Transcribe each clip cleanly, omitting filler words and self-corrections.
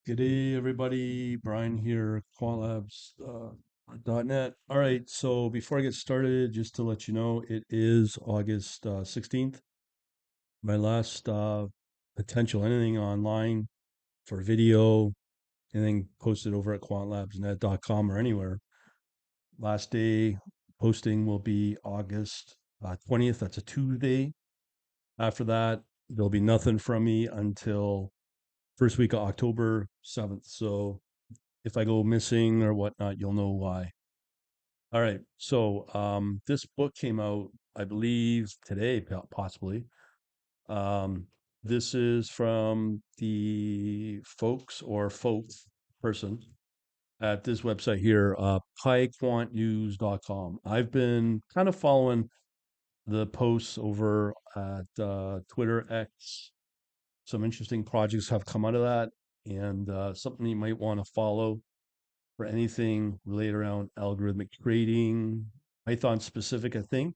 Good day, everybody. Brian here, quantlabs.net. All right, so before I get started, just to let you know, it is August 16th. My last potential anything online for video, anything posted over at quantlabsnet.com or anywhere. Last day posting will be August 20th. That's a Tuesday. After that, there'll be nothing from me until first week of October 7th. So if I go missing or whatnot, you'll know why. All right. So this book came out, I believe, today, possibly. Um, this is from the folks person at this website here, pyquantnews.com. I've been kind of following the posts over at Twitter X. Some interesting projects have come out of that, and something you might want to follow for anything related around algorithmic trading, Python specific, I think,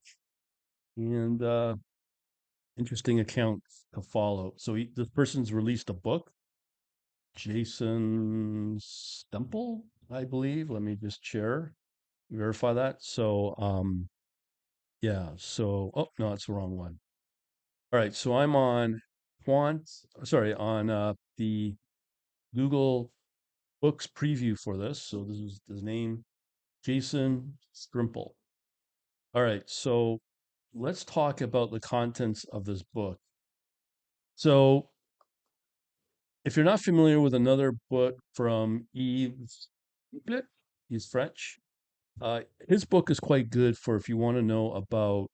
and interesting accounts to follow. So this person's released a book, Jason Stemple, I believe. Let me just verify that. So yeah, so oh no, that's the wrong one. All right, so I'm on on the Google Books preview for this. So this is his name, Jason Strimple. All right, so let's talk about the contents of this book. So, if you're not familiar with another book from Yves, he's French. His book is quite good for if you want to know about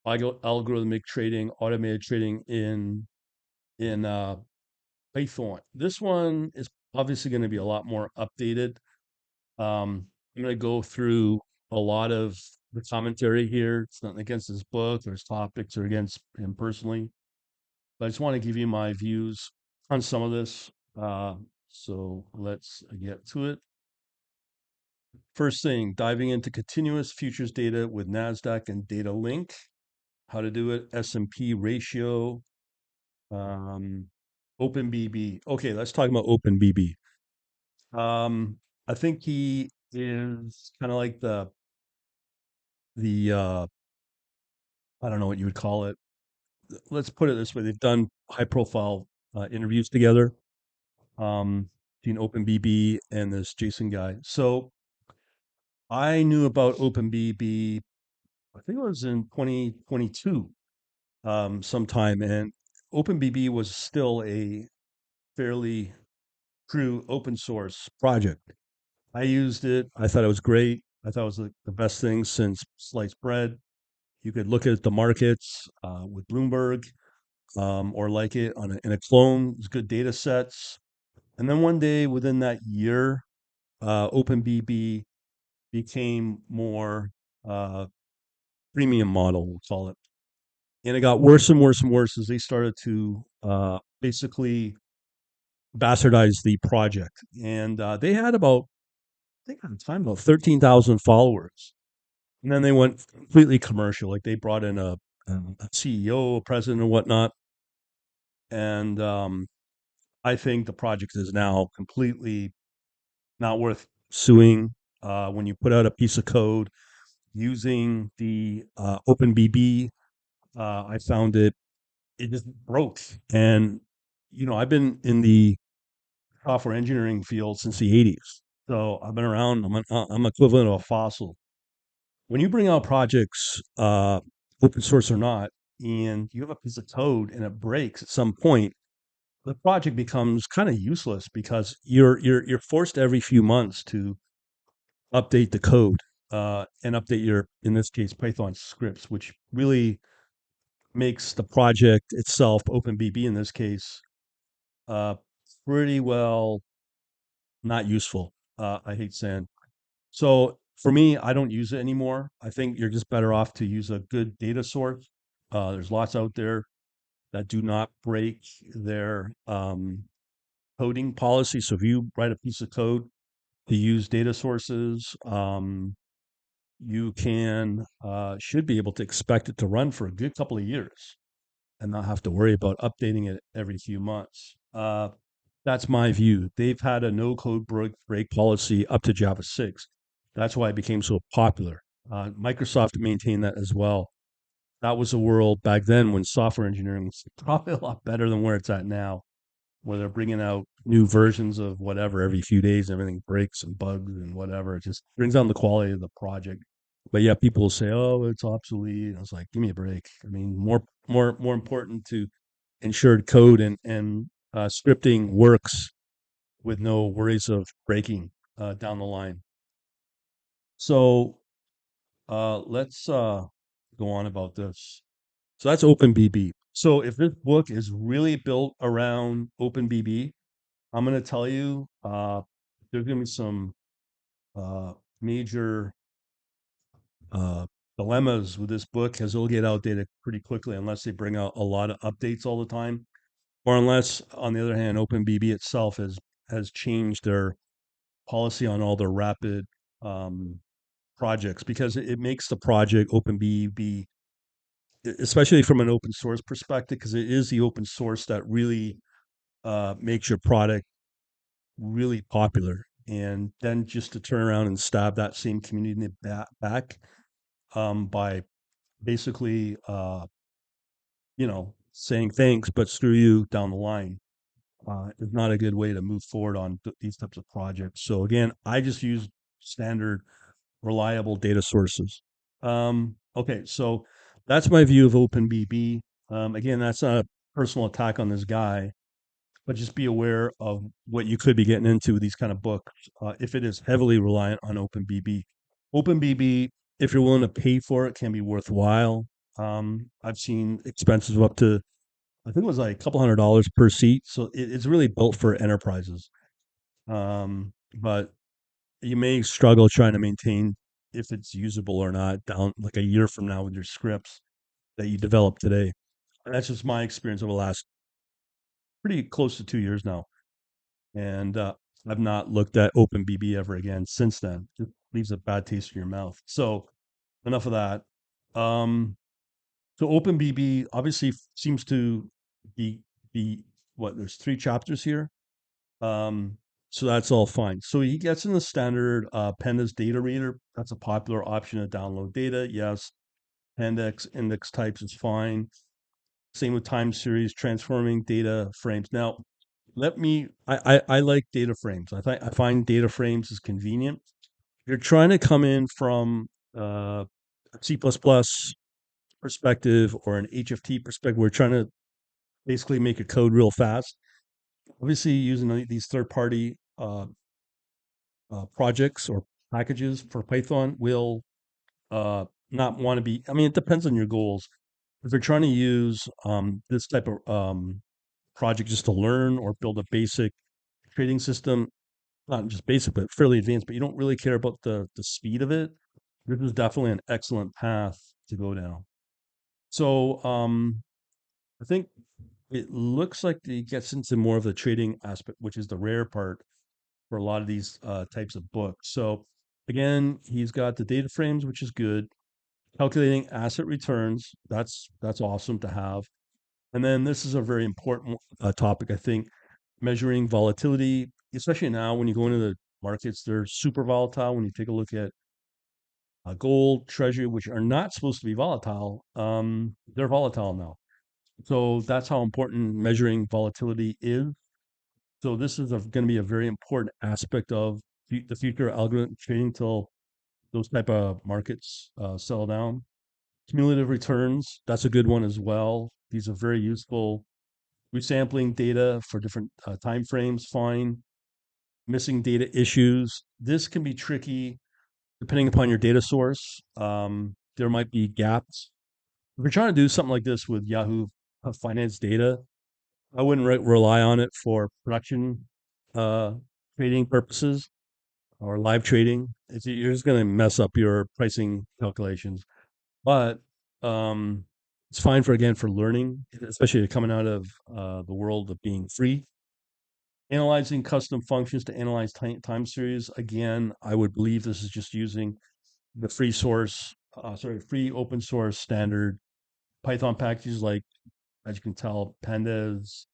algorithmic trading, automated trading in Python. This one is obviously going to be a lot more updated. I'm going to go through a lot of the commentary here. It's not against his book or his topics or against him personally, but I just want to give you my views on some of this. So let's get to it. First thing, diving into continuous futures data with NASDAQ and data link, how to do it, S&P ratio, um, OpenBB. Okay, let's talk about OpenBB. Um, I think he is kind of like the I don't know what you would call it. Let's put it this way: they've done high profile interviews together. Between OpenBB and this Jason guy. So I knew about OpenBB. I think it was in 2022, sometime, and OpenBB was still a fairly true open source project. I used it. I thought it was great. I thought it was the best thing since sliced bread. You could look at the markets with Bloomberg, or like it in a clone. It's good data sets. And then one day within that year, OpenBB became more uh, premium model, we'll call it. And it got worse and worse and worse as they started to basically bastardize the project. And they had about, I think at the time, about 13,000 followers. And then they went completely commercial. Like they brought in a CEO, a president, and whatnot. And I think the project is now completely not worth suing. When you put out a piece of code using the OpenBB, I found it just broke. And I've been in the software engineering field since the '80s, so I've been around. I'm equivalent of a fossil. When you bring out projects, open source or not, and you have a piece of code and it breaks at some point, the project becomes kind of useless because you're forced every few months to update the code and update your, in this case, Python scripts, which really makes the project itself, OpenBB in this case, uh, pretty well not useful. I hate saying. So for me, I don't use it anymore. I think you're just better off to use a good data source. There's lots out there that do not break their coding policy. So if you write a piece of code to use data sources, you should be able to expect it to run for a good couple of years and not have to worry about updating it every few months. That's my view. They've had a no code break policy up to Java 6. That's why it became so popular. Microsoft maintained that as well. That was a world back then when software engineering was probably a lot better than where it's at now, where they're bringing out new versions of whatever every few days. Everything breaks and bugs and whatever. It just brings down the quality of the project. But yeah, people will say, "Oh, it's obsolete." I was like, "Give me a break." I mean, more important to ensured code and scripting works with no worries of breaking down the line. So let's go on about this. So that's OpenBB. So if this book is really built around OpenBB, I'm going to tell you there's going to be some uh, major uh, dilemmas with this book because it'll get outdated pretty quickly unless they bring out a lot of updates all the time, or unless, on the other hand, OpenBB itself has changed their policy on all their rapid um, projects because it makes the project OpenBB, especially from an open source perspective, because it is the open source that really makes your product really popular. And then just to turn around and stab that same community back by basically, saying thanks, but screw you down the line is not a good way to move forward on these types of projects. So again, I just use standard reliable data sources. Okay, so that's my view of OpenBB. Again, that's not a personal attack on this guy, but just be aware of what you could be getting into with these kind of books if it is heavily reliant on OpenBB. OpenBB, if you're willing to pay for it, can be worthwhile. I've seen expenses of up to, I think it was like a couple $100 per seat. So it's really built for enterprises. But you may struggle trying to maintain if it's usable or not down like a year from now with your scripts that you develop today. And that's just my experience over the last pretty close to 2 years now. And I've not looked at OpenBB ever again since then. It leaves a bad taste in your mouth. So enough of that. Um, so OpenBB obviously seems to be what, there's 3 chapters here. Um, so that's all fine. So he gets in the standard pandas data reader. That's a popular option to download data. Yes. Pandas index types is fine. Same with time series, transforming data frames. Now, I like data frames. I find data frames is convenient. You're trying to come in from C++ perspective or an HFT perspective. We're trying to basically make a code real fast. Obviously, using these third-party projects or packages for Python will not want to be. I mean, it depends on your goals. If you're trying to use this type of project just to learn or build a basic trading system, not just basic, but fairly advanced, but you don't really care about the speed of it, this is definitely an excellent path to go down. So I think it looks like it gets into more of the trading aspect, which is the rare part for a lot of these types of books. So again, he's got the data frames, which is good. Calculating asset returns, that's awesome to have. And then this is a very important topic, I think, measuring volatility, especially now when you go into the markets, they're super volatile. When you take a look at gold, treasury, which are not supposed to be volatile, they're volatile now. So that's how important measuring volatility is. So this is going to be a very important aspect of the future algorithmic trading until those type of markets settle down. Cumulative returns, that's a good one as well. These are very useful. Resampling data for different time frames, fine. Missing data issues. This can be tricky depending upon your data source. There might be gaps. If you're trying to do something like this with Yahoo Finance data, I wouldn't rely on it for production uh, trading purposes or live trading. You're just going to mess up your pricing calculations. But um, it's fine for, again, for learning, especially coming out of the world of being free. Analyzing custom functions to analyze time series. Again, I would believe this is just using the free open source standard Python packages like, as you can tell, pandas,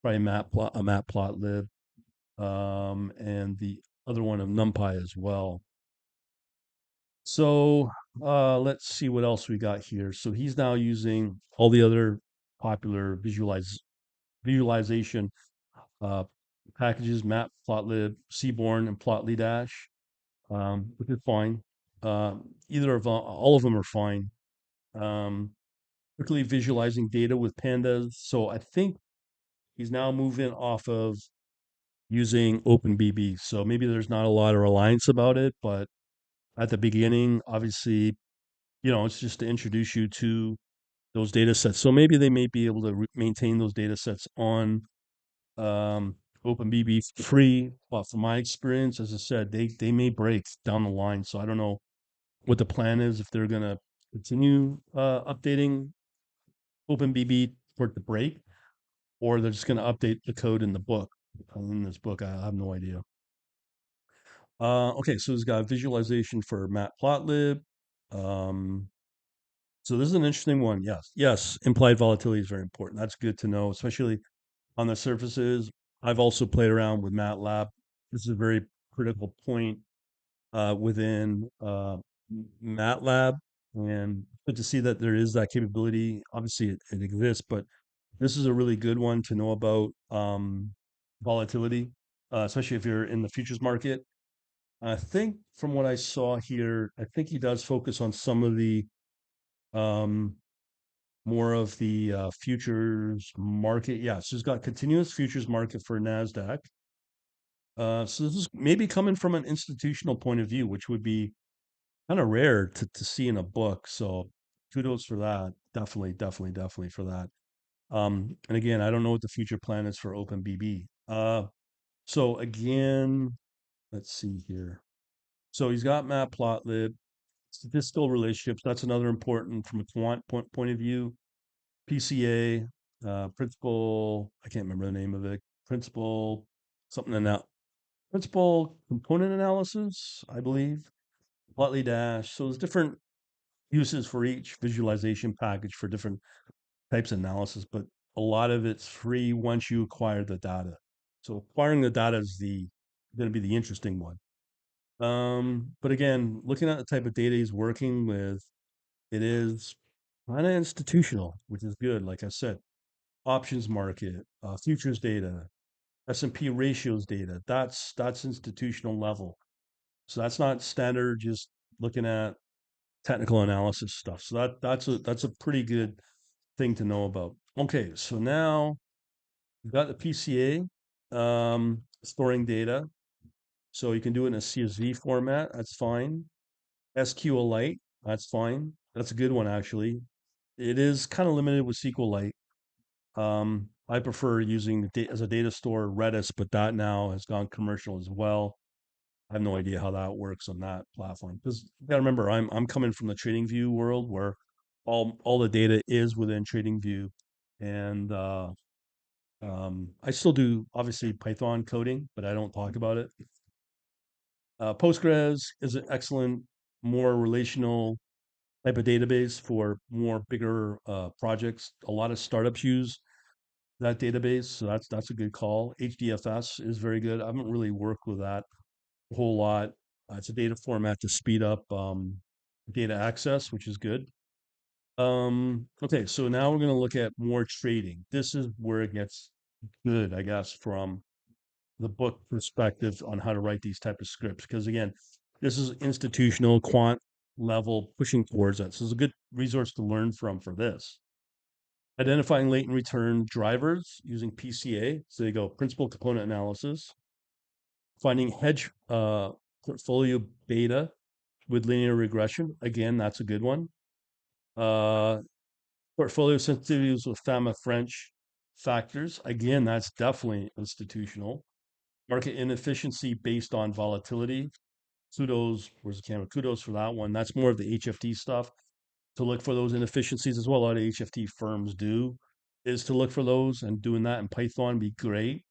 probably a matplotlib, and the other one of NumPy as well. So let's see what else we got here. So he's now using all the other popular visualization uh, packages, Matplotlib, Seaborn, and Plotly Dash, which is fine. Either of all of them are fine. Um, Quickly visualizing data with pandas. So I think he's now moving off of using OpenBB. So maybe there's not a lot of reliance about it, but at the beginning, obviously, it's just to introduce you to those data sets. So maybe they may be able to maintain those data sets on um, OpenBB free. But from my experience, as I said, they may break down the line. So I don't know what the plan is if they're going to continue updating OpenBB for it to break, or they're just going to update the code in the book. In this book, I have no idea. Okay, so it's got visualization for Matplotlib. Um, so this is an interesting one. Yes, yes, implied volatility is very important. That's good to know, especially on the surfaces. I've also played around with MATLAB. This is a very critical point within MATLAB, and good to see that there is that capability. Obviously, it exists, but this is a really good one to know about volatility, especially if you're in the futures market. I think from what I saw here, I think he does focus on some of the um, more of the futures market. Yeah, so he's got continuous futures market for NASDAQ. So this is maybe coming from an institutional point of view, which would be kind of rare to see in a book. So kudos for that. Definitely, definitely, definitely for that. And again, I don't know what the future plan is for OpenBB. So again, let's see here. So he's got Matplotlib, statistical relationships. That's another important from a quant point of view. PCA, principal, I can't remember the name of it. Principal something now. Principal component analysis, I believe. Plotly dash. So there's different uses for each visualization package for different types of analysis, but a lot of it's free once you acquire the data. So acquiring the data is the going to be the interesting one. But again, looking at the type of data he's working with, it is kind of institutional, which is good. Like I said, options market, futures data, S&P ratios data. That's institutional level. So that's not standard just looking at technical analysis stuff. So that's a pretty good thing to know about. Okay, so now you've got the PCA storing data. So you can do it in a CSV format. That's fine. SQLite, that's fine. That's a good one actually. It is kind of limited with SQLite. I prefer using as a data store Redis, but that now has gone commercial as well. I have no idea how that works on that platform because you got to remember I'm coming from the TradingView world where all the data is within TradingView, and I still do obviously Python coding, but I don't talk about it. Postgres is an excellent, more relational type of database for more bigger projects. A lot of startups use that database, so that's a good call. HDFS is very good. I haven't really worked with that a whole lot. It's a data format to speed up data access, which is good. Okay, so now we're going to look at more trading. This is where it gets good, I guess, from the book perspective on how to write these type of scripts. Because again, this is institutional quant level pushing towards that. So it's a good resource to learn from for this. Identifying latent return drivers using PCA. So they go principal component analysis. Finding hedge portfolio beta with linear regression. Again, that's a good one. Uh, Portfolio sensitivities with Fama-French factors. Again, that's definitely institutional. Market inefficiency based on volatility. Kudos, where's the camera? Kudos for that one. That's more of the HFT stuff to look for those inefficiencies as well. A lot of HFT firms do is to look for those, and doing that in Python be great.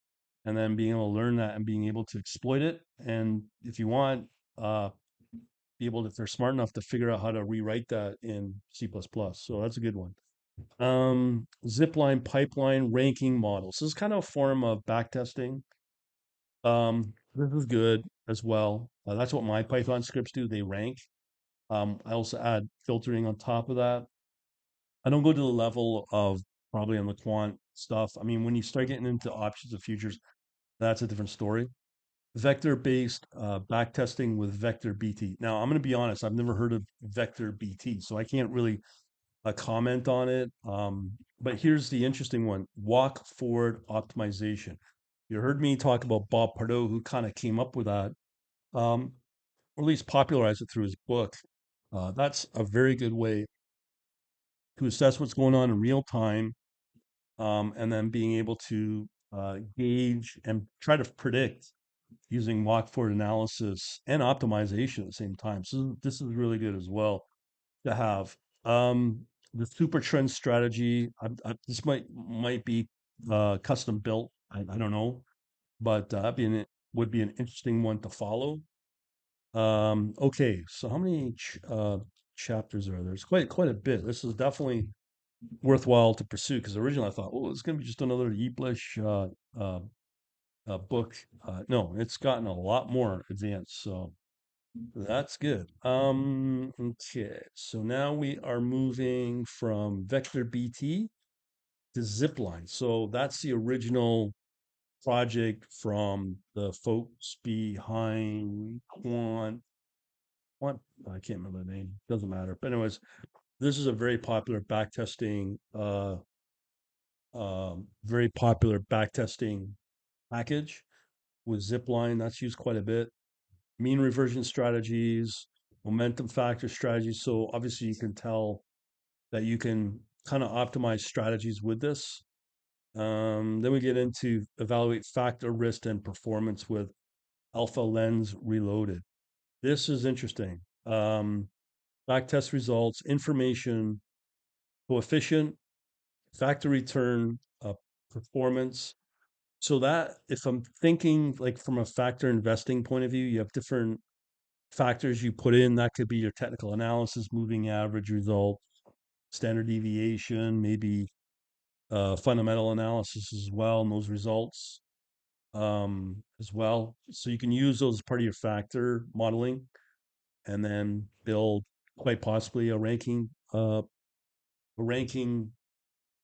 And then being able to learn that and being able to exploit it. And if you want, be able to, if they're smart enough to figure out how to rewrite that in C++. So that's a good one. Zipline pipeline ranking models. This is kind of a form of backtesting. This is good as well. That's what my Python scripts do. They rank. I also add filtering on top of that. I don't go to the level of probably on the quant stuff. I mean, when you start getting into options and futures, that's a different story. Vector-based backtesting with vector BT. Now, I'm going to be honest. I've never heard of vector BT, so I can't really comment on it. But here's the interesting one: walk forward optimization. You heard me talk about Bob Pardo, who kind of came up with that, um, or at least popularized it through his book. That's a very good way to assess what's going on in real time, and then being able to gauge and try to predict using walk forward analysis and optimization at the same time. So this is really good as well to have. The super trend strategy. This might be custom built. I don't know, but would be an interesting one to follow. Okay, so how many chapters are there? There's quite a bit. This is definitely worthwhile to pursue because originally I thought, oh, it's going to be just another Yeeplish book. No, it's gotten a lot more advanced, so that's good. Okay, so now we are moving from vector BT to zipline. So that's the original project from the folks behind quant. I can't remember the name. Doesn't matter. But anyways, this is a very popular backtesting package with zipline. That's used quite a bit. Mean reversion strategies, momentum factor strategies. So obviously you can tell that you can kind of optimize strategies with this. Then we get into evaluate factor risk and performance with Alpha Lens Reloaded. This is interesting. Backtest results, information, coefficient, factor return, performance. So that if I'm thinking like from a factor investing point of view, you have different factors you put in. That could be your technical analysis, moving average result, standard deviation, maybe fundamental analysis as well, and those results as well. So you can use those as part of your factor modeling, and then build quite possibly a ranking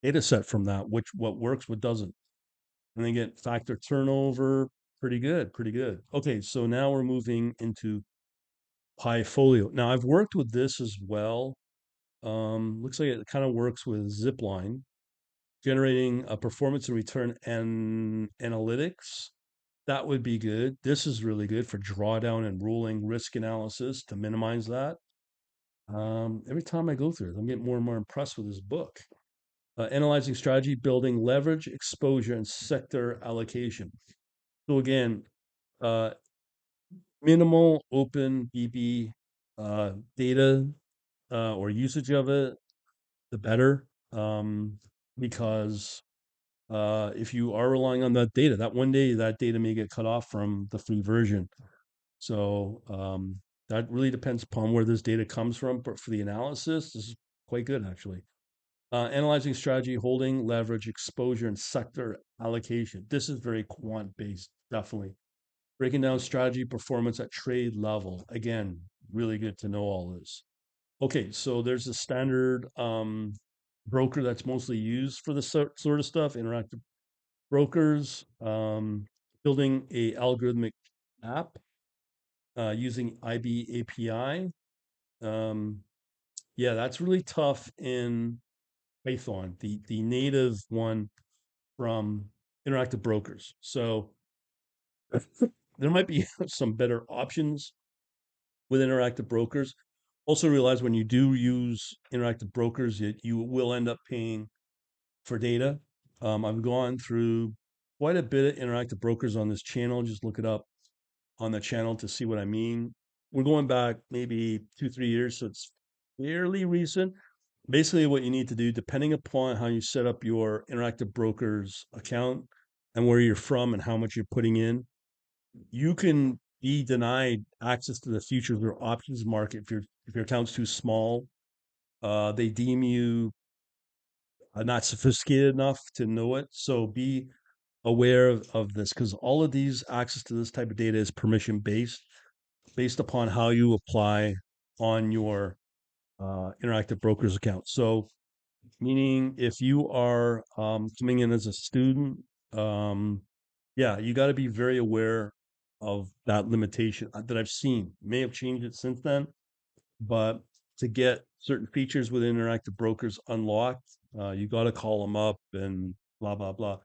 data set from that, which what works, what doesn't, and then get factor turnover. Pretty good, pretty good. Okay, so now we're moving into Pyfolio. Now I've worked with this as well. Looks like it kind of works with Zipline, generating a performance and return and analytics. That would be good. This is really good for drawdown and ruling risk analysis to minimize that. Every time I go through it, I'm getting more and more impressed with this book. Analyzing strategy, building leverage, exposure, and sector allocation. So again, uh, minimal open BB data or usage of it, the better. Because if you are relying on that data, that one day that data may get cut off from the free version. So that really depends upon where this data comes from. But for the analysis, this is quite good actually. Analyzing strategy, holding, leverage, exposure, and sector allocation. This is very quant based, definitely. Breaking down strategy performance at trade level. Again, really good to know all this. Okay, so there's a standard broker that's mostly used for this sort of stuff, interactive brokers, building a algorithmic app using IB API. Um, yeah, that's really tough in Python, the native one from interactive brokers. So there might be some better options with interactive brokers. Also realize when you do use interactive brokers, you will end up paying for data. I've gone through quite a bit of interactive brokers on this channel. Just look it up on the channel to see what I mean. We're going back maybe 2, 3 years, so it's fairly recent. Basically, what you need to do, depending upon how you set up your interactive brokers account and where you're from and how much you're putting in, you can be denied access to the futures or options market if your account's too small. They deem you not sophisticated enough to know it. So be aware of this because all of these access to this type of data is permission based upon how you apply on your interactive brokers account. So meaning if you are coming in as a student, um, yeah, you got to be very aware of that limitation that I've seen. May have changed it since then, but to get certain features with interactive brokers unlocked, you got to call them up and blah blah blah.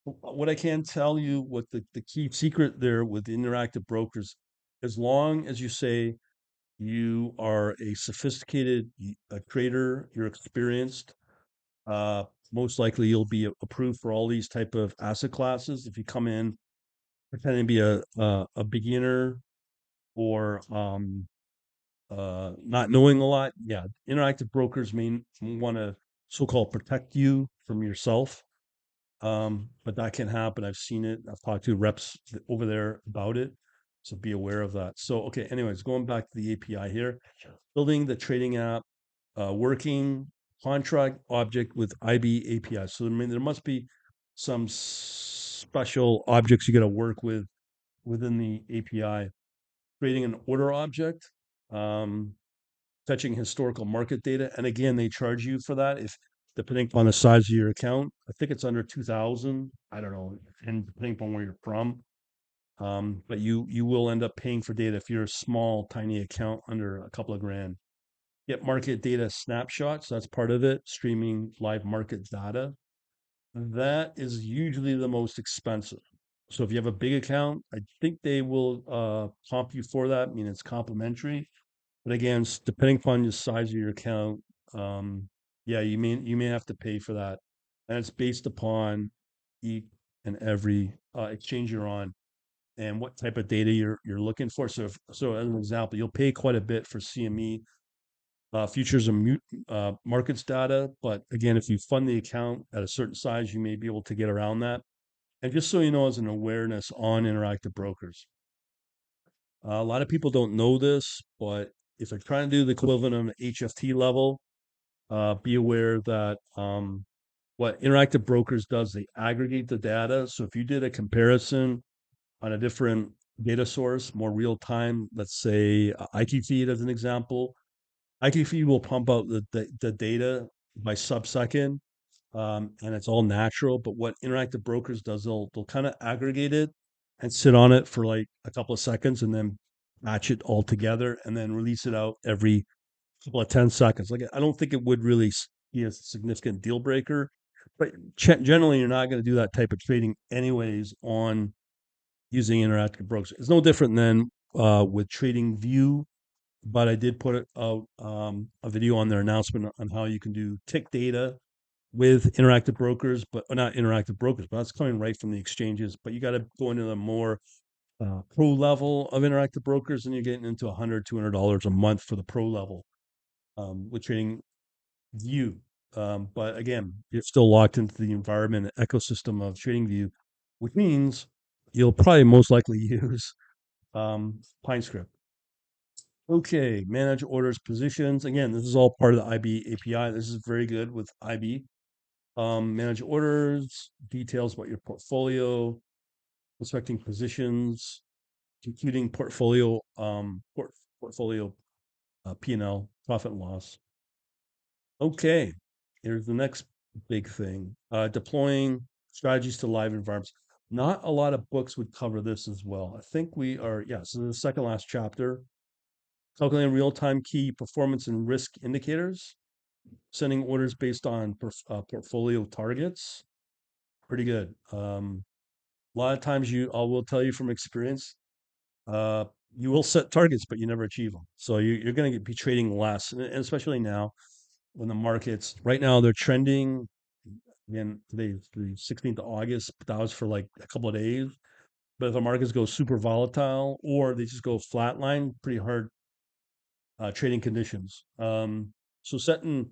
What I can tell you, what the key secret there with interactive brokers, as long as you say you are a sophisticated trader, you're experienced, uh, most likely you'll be approved for all these type of asset classes. If you come in pretending to be a beginner or not knowing a lot, yeah, interactive brokers may want to so-called protect you from yourself. But that can happen. I've seen it. I've talked to reps over there about it. So be aware of that. So, okay, anyways, going back to the API here, building the trading app, working contract object with IB API. So, I mean, there must be some special objects you got to work with within the API. Creating an order object, um, fetching historical market data. And again, they charge you for that if depending upon the size of your account. I think it's under 2,000. I don't know, and depending upon where you're from. But you will end up paying for data if you're a small, tiny account under a couple of grand. Get market data snapshots. That's part of it. Streaming live market data. That is usually the most expensive. So if you have a big account, I think they will comp you for that. I mean, it's complimentary. But again, depending upon the size of your account, um, yeah, you may have to pay for that, and it's based upon each and every exchange you're on and what type of data you're looking for. So as an example, you'll pay quite a bit for CME futures and markets data, but again, if you fund the account at a certain size, you may be able to get around that. And just so you know, as an awareness on interactive brokers, a lot of people don't know this, but if they're trying to do the equivalent of an HFT level, be aware that what Interactive Brokers does, they aggregate the data. So if you did a comparison on a different data source, more real time, let's say IQ feed as an example, IQ feed will pump out the data by sub-second, and it's all natural. But what Interactive Brokers does, they'll kind of aggregate it and sit on it for like a couple of seconds, and then batch it all together, and then release it out every couple of 10 seconds. Like I don't think it would really be a significant deal breaker, but generally you're not going to do that type of trading anyways on using interactive brokers. It's no different than with Trading View, but I did put out a video on their announcement on how you can do tick data with interactive brokers, but not interactive brokers, but that's coming right from the exchanges. But you got to go into the more pro level of interactive brokers, and you're getting into $100, $200 a month for the pro level with Trading View. But again, you're still locked into the environment and ecosystem of Trading View, which means you'll probably most likely use PineScript. Okay, manage orders positions. Again, this is all part of the IB API. This is very good with IB. Manage orders, details about your portfolio, inspecting positions, computing portfolio portfolio P&L, profit and loss. Okay, here's the next big thing. Deploying strategies to live environments. Not a lot of books would cover this as well. I think we are, yeah, so the second last chapter, calculating real-time key performance and risk indicators, sending orders based on portfolio targets. Pretty good. A lot of times I will tell you from experience, uh, you will set targets, but you never achieve them. So you're going to be trading less, and especially now when the markets right now they're trending. Again, today's the 16th of August, but that was for like a couple of days. But if the markets go super volatile or they just go flatline, pretty hard trading conditions. So setting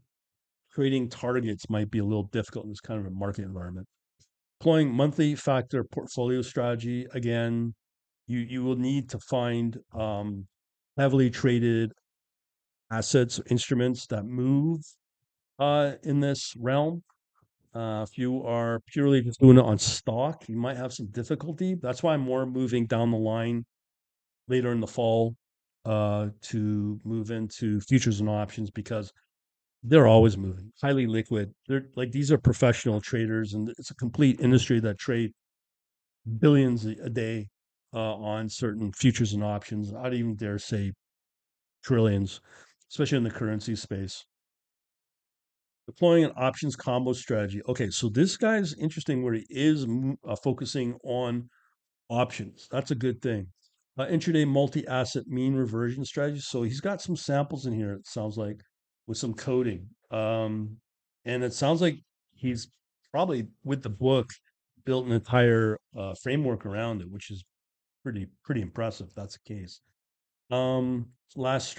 trading targets might be a little difficult in this kind of a market environment. Deploying monthly factor portfolio strategy. Again, you will need to find heavily traded assets, instruments that move in this realm. If you are purely just doing it on stock, you might have some difficulty. That's why I'm more moving down the line later in the fall to move into futures and options because they're always moving, highly liquid. They're like these are professional traders, and it's a complete industry that trade billions a day on certain futures and options. I'd even dare say trillions, especially in the currency space. Deploying an options combo strategy. Okay, so this guy's interesting where he is focusing on options. That's a good thing. Intraday multi-asset mean reversion strategy. So he's got some samples in here. It sounds like with some coding, and it sounds like he's probably with the book built an entire framework around it, which is pretty impressive. If that's the case. Last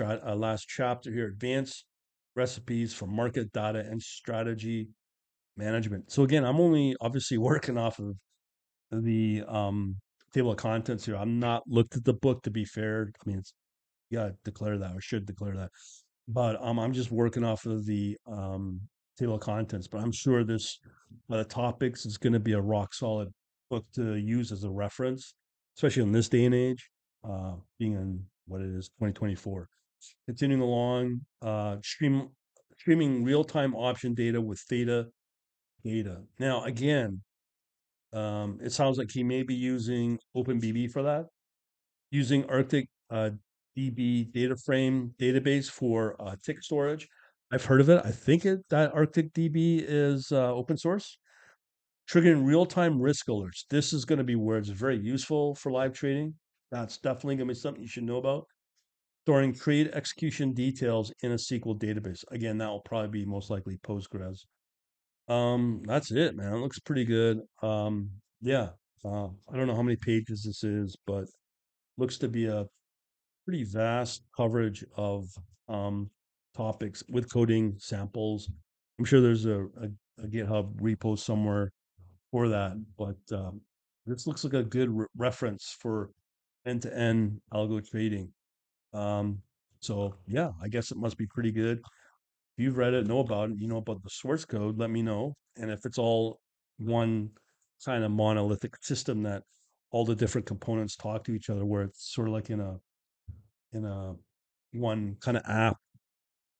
chapter here: advanced recipes for market data and strategy management. So again, I'm only obviously working off of the table of contents here. I'm not looked at the book to be fair. I mean, it's you gotta declare that or should declare that. But I'm just working off of the table of contents. But I'm sure this the topics is going to be a rock solid book to use as a reference, especially in this day and age, being in what it is 2024. Continuing along, streaming real time option data with theta data. Now again, it sounds like he may be using OpenBB for that, using Arctic DB data frame database for tick storage. I've heard of it. I think that Arctic DB is open source. Triggering real time risk alerts. This is going to be where it's very useful for live trading. That's definitely going to be something you should know about. Storing trade execution details in a SQL database. Again, that will probably be most likely Postgres. That's it, man. It looks pretty good. Yeah. I don't know how many pages this is, but looks to be a pretty vast coverage of um topics with coding samples. I'm sure there's a GitHub repo somewhere for that, but this looks like a good reference for end-to-end algo trading. Um, so yeah, I guess it must be pretty good. If you've read it, know about it, you know about the source code, let me know. And if it's all one kind of monolithic system that all the different components talk to each other, where it's sort of like in a one kind of app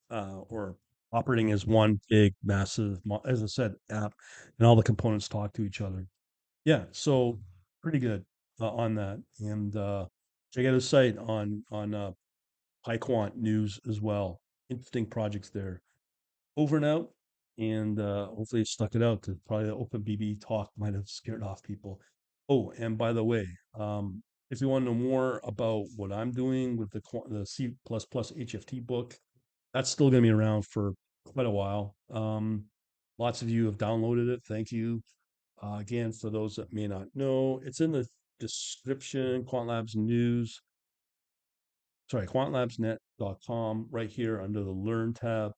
or operating as one big massive, as I said, app, and all the components talk to each other. Yeah, so pretty good on that. And check out his site on PyQuant News as well. Interesting projects there. Over and out, and hopefully it stuck it out. 'Cause probably the OpenBB talk might have scared off people. Oh, and by the way, if you want to know more about what I'm doing with the C++ HFT book, that's still going to be around for quite a while. Lots of you have downloaded it. Thank you. Again, for those that may not know, it's in the description, Quant Labs News, sorry, quantlabsnet.com, right here under the Learn tab.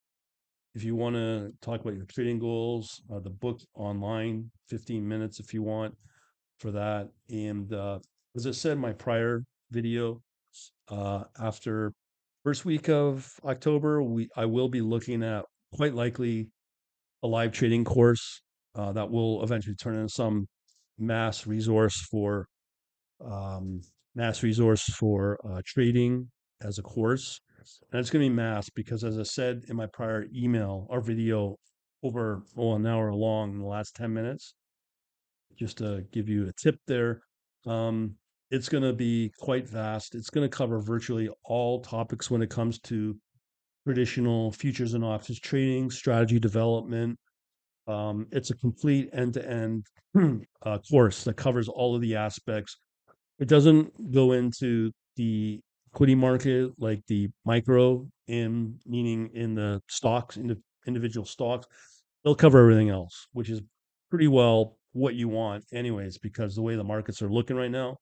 If you want to talk about your trading goals, the book online, 15 minutes if you want for that. And as I said in my prior video, after first week of October, I will be looking at quite likely a live trading course that will eventually turn into some mass resource for um, trading as a course. And it's going to be mass because, as I said in my prior email or video over an hour long in the last 10 minutes, just to give you a tip there, um, it's going to be quite vast. It's going to cover virtually all topics when it comes to traditional futures and options trading, strategy development. It's a complete end to end course that covers all of the aspects. It doesn't go into the equity market like the micro in meaning in the stocks, in the individual stocks. They'll cover everything else, which is pretty well what you want anyways, because the way the markets are looking right now,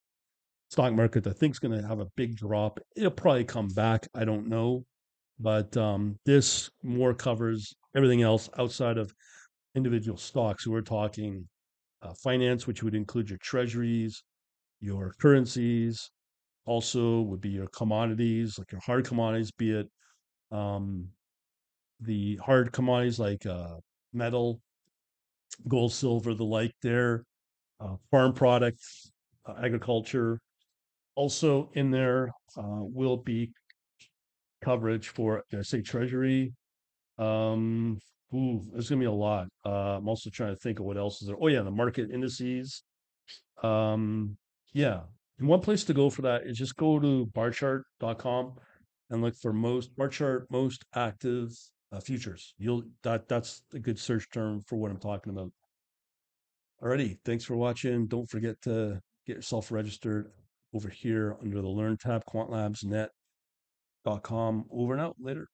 stock market I think is going to have a big drop. It'll probably come back. I don't know. But this more covers everything else outside of individual stocks. So we're talking finance, which would include your treasuries, your currencies, also would be your commodities, like your hard commodities, be it um, the hard commodities like metal, gold, silver, the like there, farm products, agriculture. Also in there will be coverage for, did I say treasury? Um, there's gonna be a lot. I'm also trying to think of what else is there. Oh yeah, the market indices. Um, yeah. And one place to go for that is just go to barchart.com and look for most bar chart, most active futures. That's a good search term for what I'm talking about. Alrighty, thanks for watching. Don't forget to get yourself registered over here under the Learn tab, quantlabsnet.com. Over and out later.